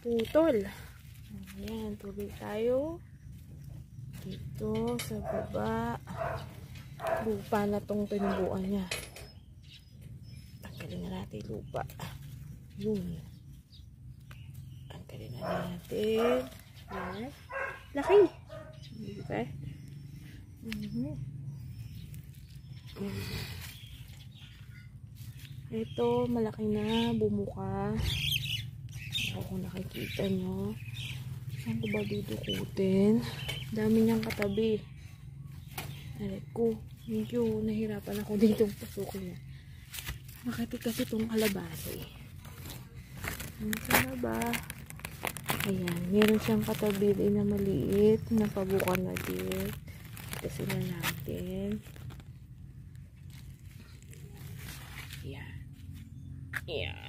naputol. Ayan, tuloy tayo. Dito sa baba. Lupa na tong tinubuan niya. Tanggalin na natin lupa. Yun. Tanggalin na natin. Ayan. Laki. Diba? Ito, malaki na, bumuka. Ako kung nakikita nyo. Saan ko ba dudukutin? Dami niyang katabi. Aray ko, medyo nahirapan ako dito pasukin niya. Makati kasi itong kalabasa eh. Saan na ba? Ayan, meron siyang katabi din na maliit. Napabukan na din. Kasi na natin. Ayan. Ayan.